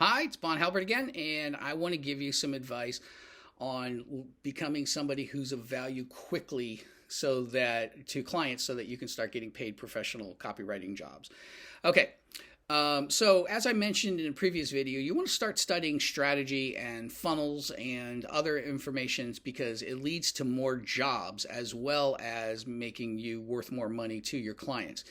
Hi, it's Halbert again, and I want to give you some advice on becoming somebody who's of value quickly so that to clients so that you can start getting paid professional copywriting jobs. Okay. So as I mentioned in a previous video, you want to start studying strategy and funnels and other informations because it leads to more jobs as well as making you worth more money to your clients.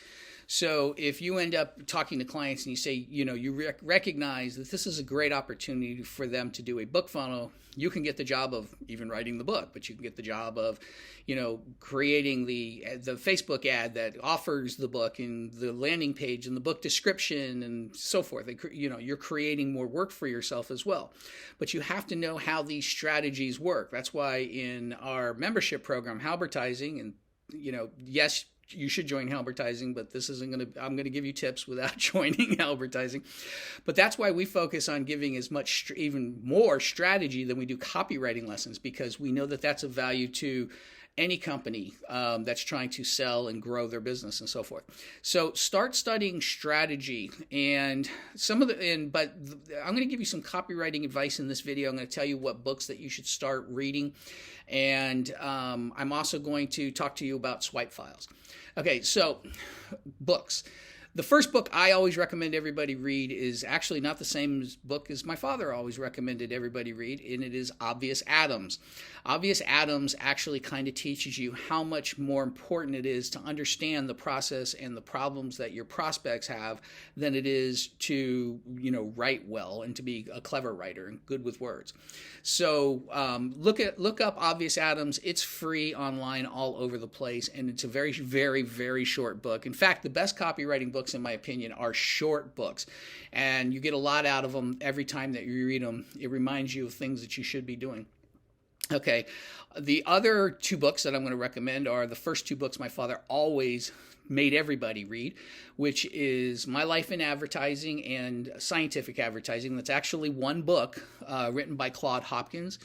So if you end up talking to clients and you say, you recognize that this is a great opportunity for them to do a book funnel, you can get the job of even writing the book, but you can get the job of, creating the Facebook ad that offers the book and the landing page and the book description and so forth. You're creating more work for yourself as well. But you have to know how these strategies work. That's why in our membership program, Halbertising, and yes, you should join Halbertising, but I'm going to give you tips without joining Halbertising. But that's why we focus on giving as much, even more strategy than we do copywriting lessons, because we know that that's of value to any company that's trying to sell and grow their business and so forth. So start studying strategy and but I'm going to give you some copywriting advice in this video. I'm going to tell you what books that you should start reading. And I'm also going to talk to you about swipe files. Okay, so books. The first book I always recommend everybody read is actually not the same book as my father always recommended everybody read, and it is Obvious Adams. Obvious Adams actually kind of teaches you how much more important it is to understand the process and the problems that your prospects have than it is to, write well and to be a clever writer and good with words. So look up Obvious Adams. It's free online all over the place, and it's a very, very, very short book. In fact, the best copywriting books, in my opinion, are short books, and you get a lot out of them every time that you read them. It reminds you of things that you should be doing. Okay, the other two books that I'm going to recommend are the first two books my father always made everybody read, which is My Life in Advertising and Scientific Advertising. That's actually one book written by Claude Hopkins,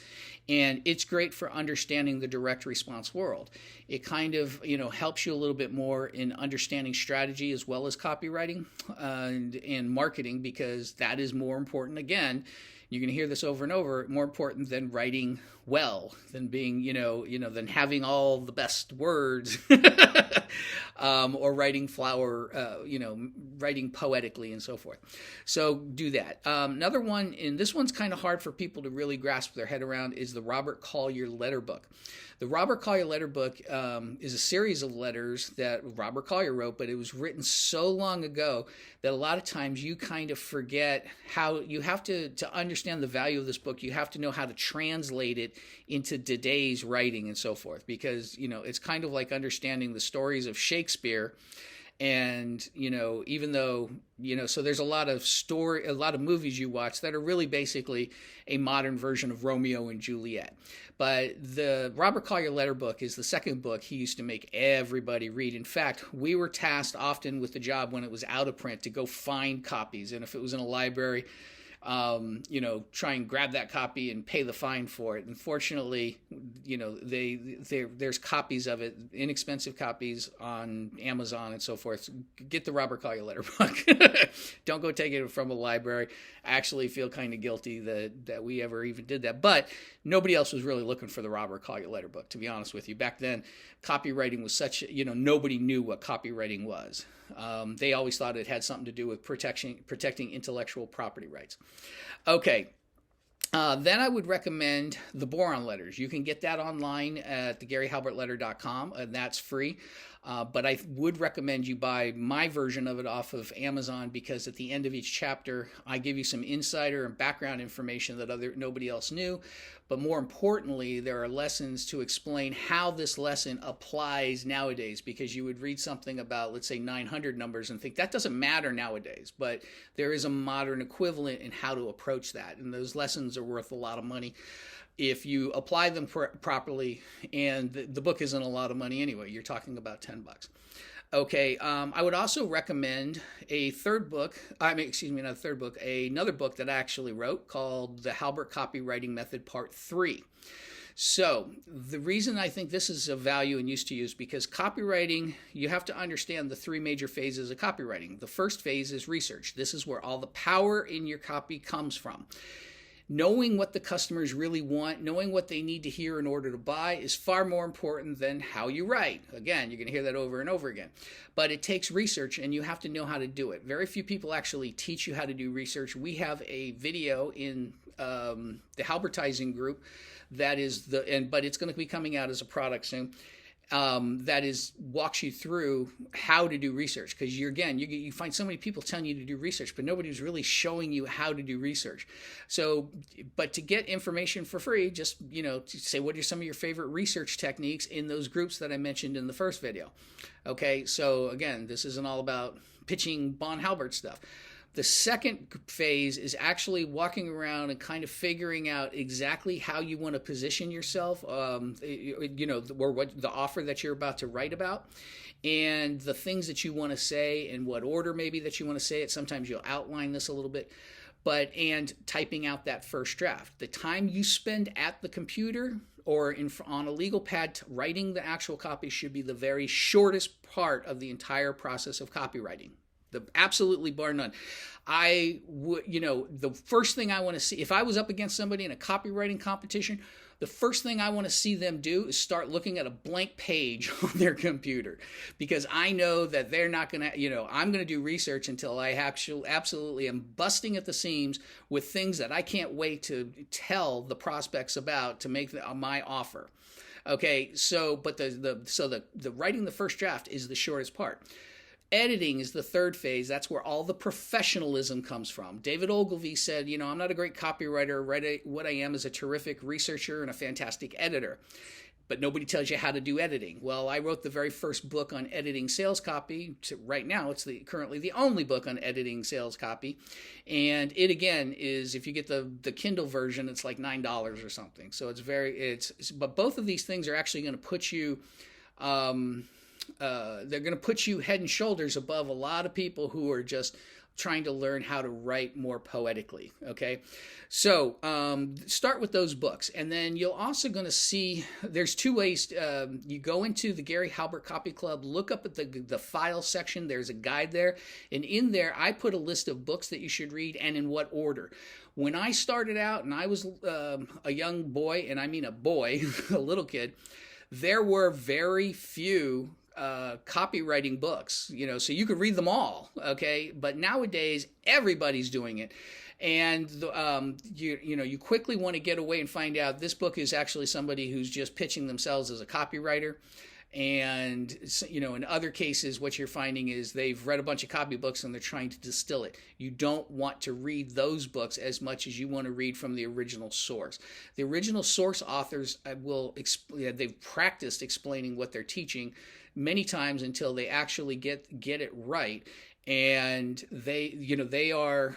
and it's great for understanding the direct response world. It kind of helps you a little bit more in understanding strategy as well as copywriting and marketing, because that is more important. Again, you're going to hear this over and over, more important than writing well, than being, than having all the best words or writing writing poetically and so forth. So do that. Another one, and this one's kind of hard for people to really grasp their head around, is the Robert Collier letter book. The Robert Collier letter book is a series of letters that Robert Collier wrote, but it was written so long ago that a lot of times you kind of forget how you have to understand the value of this book. You have to know how to translate it into today's writing and so forth, because, it's kind of like understanding the stories of Shakespeare. And, even though, so there's a lot of movies you watch that are really basically a modern version of Romeo and Juliet. But the Robert Collier letter book is the second book he used to make everybody read. In fact, we were tasked often with the job when it was out of print to go find copies. And if it was in a library, try and grab that copy and pay the fine for it. Unfortunately, there's copies of it, inexpensive copies on Amazon and so forth. Get the Robert Collier letter book. Don't go take it from a library. I actually feel kind of guilty that we ever even did that. But nobody else was really looking for the Robert Collier letter book, to be honest with you. Back then, copywriting was nobody knew what copywriting was. They always thought it had something to do with protecting intellectual property rights. Okay. Then I would recommend the Boron letters. You can get that online at thegaryhalbertletter.com, and that's free. But I would recommend you buy my version of it off of Amazon, because at the end of each chapter, I give you some insider and background information that nobody else knew. But more importantly, there are lessons to explain how this lesson applies nowadays, because you would read something about, let's say, 900 numbers and think that doesn't matter nowadays. But there is a modern equivalent in how to approach that. And those lessons are worth a lot of money if you apply them properly, and the book isn't a lot of money anyway. You're talking about $10. Okay, I would also recommend another book that I actually wrote called The Halbert Copywriting Method Part 3. So the reason I think this is of value and use to you is because copywriting, you have to understand the three major phases of copywriting. The first phase is research. This is where all the power in your copy comes from. Knowing what the customers really want, knowing what they need to hear in order to buy is far more important than how you write. Again, you're going to hear that over and over again. But it takes research, and you have to know how to do it. Very few people actually teach you how to do research. We have a video in the Halbertizing group that is but it's going to be coming out as a product soon. That is walks you through how to do research, because you find so many people telling you to do research, but nobody's really showing you how to do research. So, but to get information for free, just to say what are some of your favorite research techniques in those groups that I mentioned in the first video. Okay, so again, this isn't all about pitching Bon Halbert stuff. The second phase is actually walking around and kind of figuring out exactly how you want to position yourself, or what the offer that you're about to write about, and the things that you want to say and what order maybe that you want to say it. Sometimes you'll outline this a little bit, and typing out that first draft. The time you spend at the computer or on a legal pad writing the actual copy should be the very shortest part of the entire process of copywriting. Absolutely bar none. I would, the first thing I want to see, if I was up against somebody in a copywriting competition, the first thing I want to see them do is start looking at a blank page on their computer, because I know that they're not going to, I'm going to do research until I absolutely am busting at the seams with things that I can't wait to tell the prospects about to make my offer. Okay, so, but the writing the first draft is the shortest part. Editing is the third phase. That's where all the professionalism comes from. David Ogilvy said, I'm not a great copywriter. What I am is a terrific researcher and a fantastic editor. But nobody tells you how to do editing. Well, I wrote the very first book on editing sales copy. Right now, it's currently the only book on editing sales copy. And it, again, is, if you get the Kindle version, it's like $9 or something. So but both of these things are actually going to put you... they're going to put you head and shoulders above a lot of people who are just trying to learn how to write more poetically. Okay, so start with those books, and then you're also going to see there's two ways. You go into the Gary Halbert Copy Club, look up at the file section. There's a guide there, and in there I put a list of books that you should read and in what order. When I started out and I was a young boy, and I mean a boy, a little kid, there were very few copywriting books, so you could read them all, okay? But nowadays, everybody's doing it. And you quickly want to get away and find out this book is actually somebody who's just pitching themselves as a copywriter. And, in other cases, what you're finding is they've read a bunch of copy books and they're trying to distill it. You don't want to read those books as much as you want to read from the original source. The original source authors they've practiced explaining what they're teaching many times until they actually get it right. And they are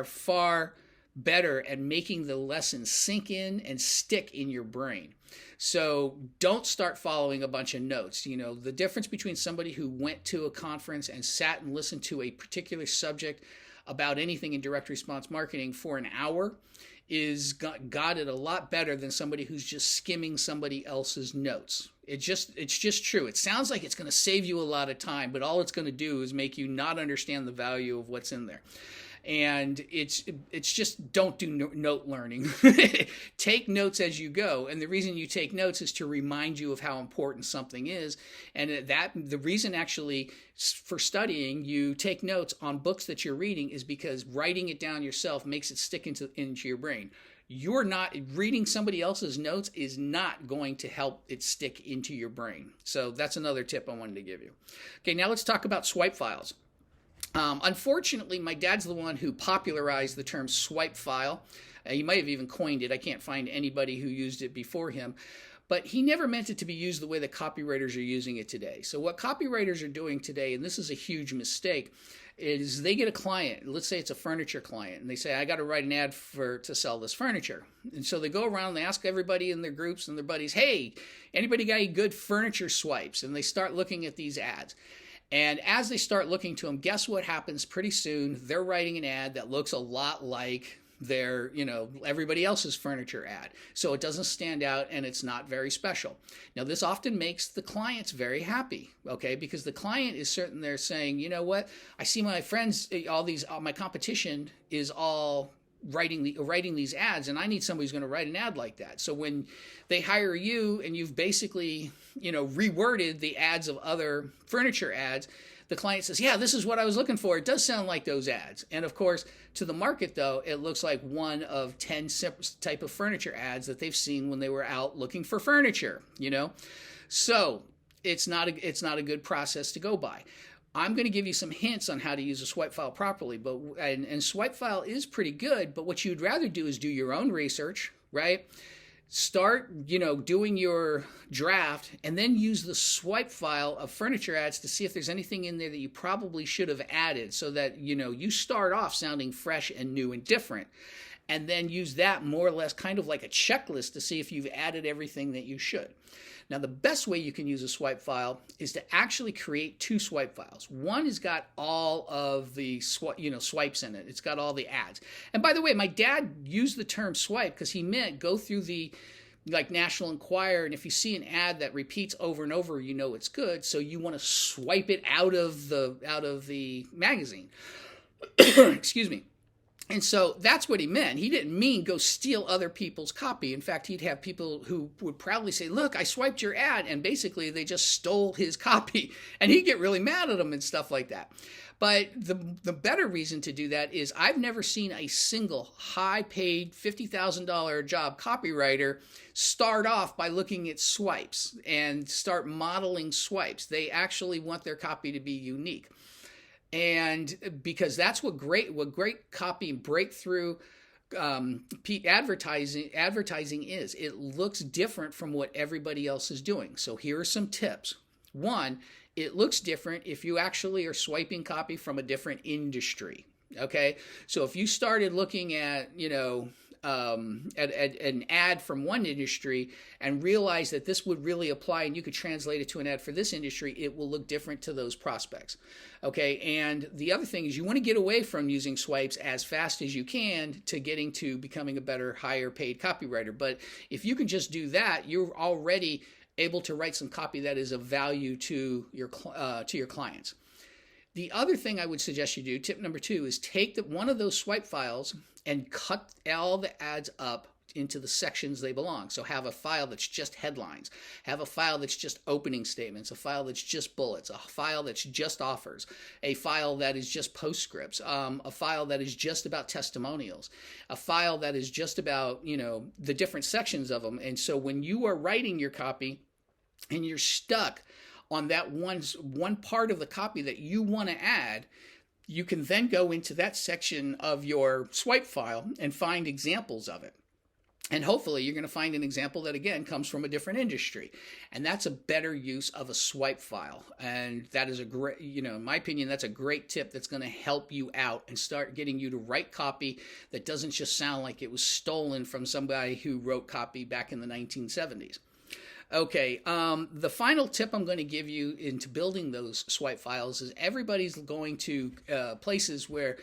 far better at making the lesson sink in and stick in your brain. So don't start following a bunch of notes. The difference between somebody who went to a conference and sat and listened to a particular subject about anything in direct response marketing for an hour is got it a lot better than somebody who's just skimming somebody else's notes. It's just true. It sounds like it's going to save you a lot of time, but all it's going to do is make you not understand the value of what's in there. And it's just don't do note learning. Take notes as you go. And the reason you take notes is to remind you of how important something is. And the reason actually for studying you take notes on books that you're reading is because writing it down yourself makes it stick into your brain. You're not reading somebody else's notes is not going to help it stick into your brain. So that's another tip I wanted to give you. Okay, now let's talk about swipe files. Unfortunately, my dad's the one who popularized the term swipe file. He might have even coined it. I can't find anybody who used it before him. But he never meant it to be used the way that copywriters are using it today. So what copywriters are doing today, and this is a huge mistake, is they get a client. Let's say it's a furniture client, and they say, I got to write an ad to sell this furniture. And so they go around and they ask everybody in their groups and their buddies, hey, anybody got any good furniture swipes? And they start looking at these ads. And as they start looking to them, guess what happens pretty soon? They're writing an ad that looks a lot like their, everybody else's furniture ad. So it doesn't stand out and it's not very special. Now, this often makes the clients very happy, okay? Because the client is certain they're saying, you know what, I see my friends, all my competition is all writing these ads, and I need somebody who's going to write an ad like that. So when they hire you and you've basically, reworded the ads of other furniture ads, the client says, yeah, this is what I was looking for. It does sound like those ads. And of course, to the market though, it looks like one of 10 type of furniture ads that they've seen when they were out looking for furniture, So it's not a good process to go by. I'm going to give you some hints on how to use a swipe file properly, and swipe file is pretty good, but what you'd rather do is do your own research, right? Start, doing your draft, and then use the swipe file of furniture ads to see if there's anything in there that you probably should have added so that, you start off sounding fresh and new and different. And then use that more or less kind of like a checklist to see if you've added everything that you should. Now, the best way you can use a swipe file is to actually create 2 swipe files. One has got all of the swipes in it. It's got all the ads. And by the way, my dad used the term swipe because he meant go through the National Enquirer, and if you see an ad that repeats over and over, it's good. So you want to swipe it out of the magazine. Excuse me. And so that's what he meant. He didn't mean go steal other people's copy. In fact, he'd have people who would proudly say, look, I swiped your ad, and basically they just stole his copy. And he'd get really mad at them and stuff like that. But the better reason to do that is I've never seen a single high-paid $50,000 job copywriter start off by looking at swipes and start modeling swipes. They actually want their copy to be unique. And because that's what great copy breakthrough advertising is. It looks different from what everybody else is doing. So here are some tips. One, it looks different if you actually are swiping copy from a different industry. Okay, so if you started looking at an ad from one industry and realize that this would really apply and you could translate it to an ad for this industry, it will look different to those prospects. Okay, and the other thing is you want to get away from using swipes as fast as you can to getting to becoming a better, higher paid copywriter. But if you can just do that, you're already able to write some copy that is of value to your clients. The other thing I would suggest you do, tip number 2, is take one of those swipe files and cut all the ads up into the sections they belong. So have a file that's just headlines, have a file that's just opening statements, a file that's just bullets, a file that's just offers, a file that is just postscripts, a file that is just about testimonials, a file that is just about, the different sections of them. And so when you are writing your copy and you're stuck on that one part of the copy that you want to add, you can then go into that section of your swipe file and find examples of it. And hopefully you're going to find an example that, again, comes from a different industry. And that's a better use of a swipe file. And that is a great, in my opinion, that's a great tip that's going to help you out and start getting you to write copy that doesn't just sound like it was stolen from somebody who wrote copy back in the 1970s. Okay, the final tip I'm going to give you into building those swipe files is everybody's going to places where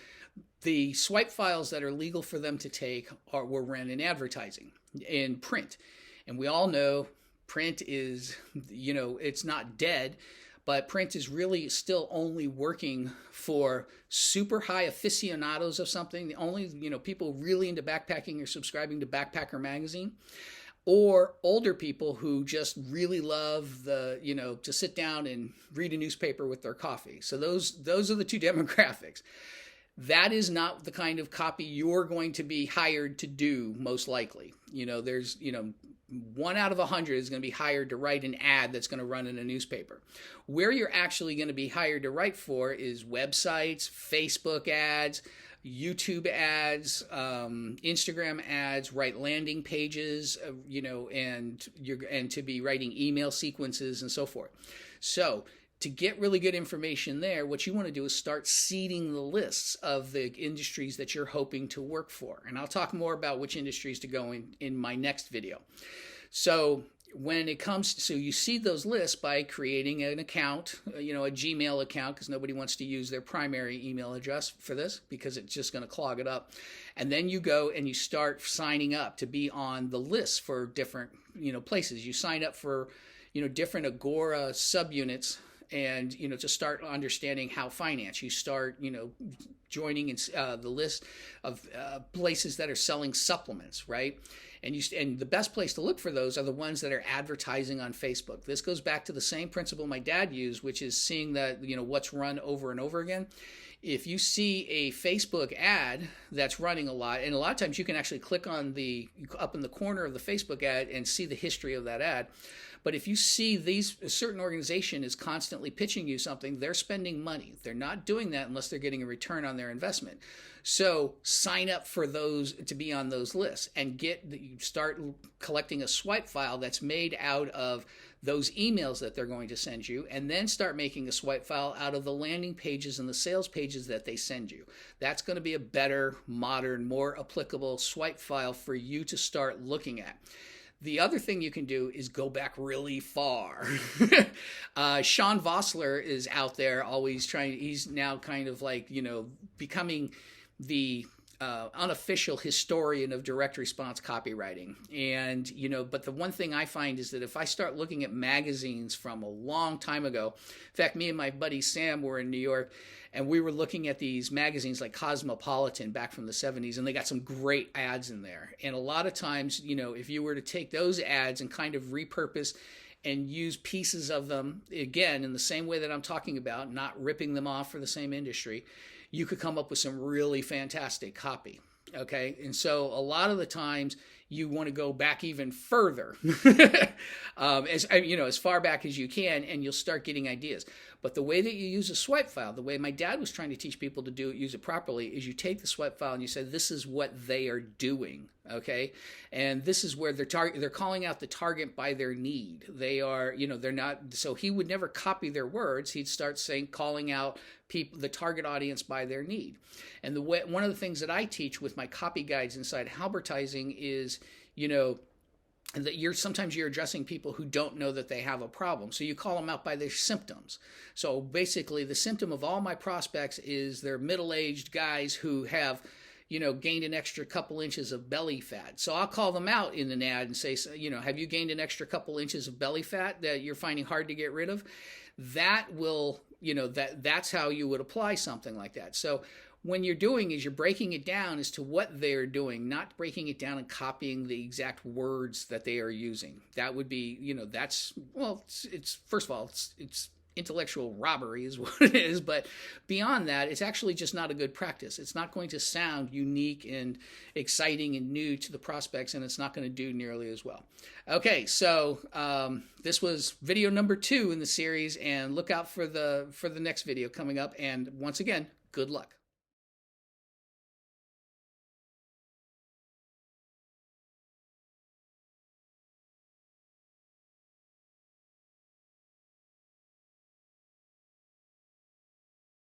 the swipe files that are legal for them to take were run in advertising, in print. And we all know print is, it's not dead, but print is really still only working for super high aficionados of something. The only, people really into backpacking are subscribing to Backpacker magazine. Or older people who just really love to sit down and read a newspaper with their coffee. So those are the 2 demographics. That is not the kind of copy you're going to be hired to do, most likely. There's 1 out of 100 is going to be hired to write an ad that's going to run in a newspaper. Where you're actually going to be hired to write for is websites, Facebook ads, YouTube ads, Instagram ads, write landing pages, and to be writing email sequences and so forth. So to get really good information there, what you want to do is start seeding the lists of the industries that you're hoping to work for. And I'll talk more about which industries to go in my next video. So when it comes to, so you seed those lists by creating an account, a Gmail account, because nobody wants to use their primary email address for this because it's just going to clog it up. And then you go and you start signing up to be on the list for different, places. You sign up for, different Agora subunits, and to start understanding how finance. You start joining in the list of places that are selling supplements, right? And the best place to look for those are the ones that are advertising on Facebook. This goes back to the same principle my dad used, which is seeing that what's run over and over again. If you see a Facebook ad that's running a lot, and a lot of times you can actually click on up in the corner of the Facebook ad and see the history of that ad. But if you see a certain organization is constantly pitching you something, they're spending money. They're not doing that unless they're getting a return on their investment. So sign up for those to be on those lists and you start collecting a swipe file that's made out of those emails that they're going to send you, and then start making a swipe file out of the landing pages and the sales pages that they send you. That's going to be a better, modern, more applicable swipe file for you to start looking at. The other thing you can do is go back really far. Sean Vossler is out there always trying. He's now kind of like, becoming the unofficial historian of direct response copywriting. And, but the one thing I find is that if I start looking at magazines from a long time ago, in fact, me and my buddy Sam were in New York, and we were looking at these magazines like Cosmopolitan back from the 70s, and they got some great ads in there. And a lot of times, if you were to take those ads and kind of repurpose and use pieces of them, again, in the same way that I'm talking about, not ripping them off for the same industry, you could come up with some really fantastic copy. Okay. And so a lot of the times you want to go back even further, as far back as you can, and you'll start getting ideas. But the way that you use a swipe file, the way my dad was trying to teach people to use it properly, is you take the swipe file and you say, this is what they are doing. Okay. And this is where they're calling out the target by their need. They are, they're not, so he would never copy their words. He'd start calling out the target audience by their need. And one of the things that I teach with my copy guides inside Halbertizing is, that sometimes you're addressing people who don't know that they have a problem. So you call them out by their symptoms. So basically the symptom of all my prospects is they're middle-aged guys who have, gained an extra couple inches of belly fat. So I'll call them out in an ad and say, have you gained an extra couple inches of belly fat that you're finding hard to get rid of? That will, that's how you would apply something like that. So when you're doing is you're breaking it down as to what they're doing, not breaking it down and copying the exact words that they are using. That would be, it's first of all, it's intellectual robbery is what it is, but beyond that, it's actually just not a good practice. It's not going to sound unique and exciting and new to the prospects, and it's not going to do nearly as well. Okay, so this was video number 2 in the series, and look out for the next video coming up. And once again, good luck.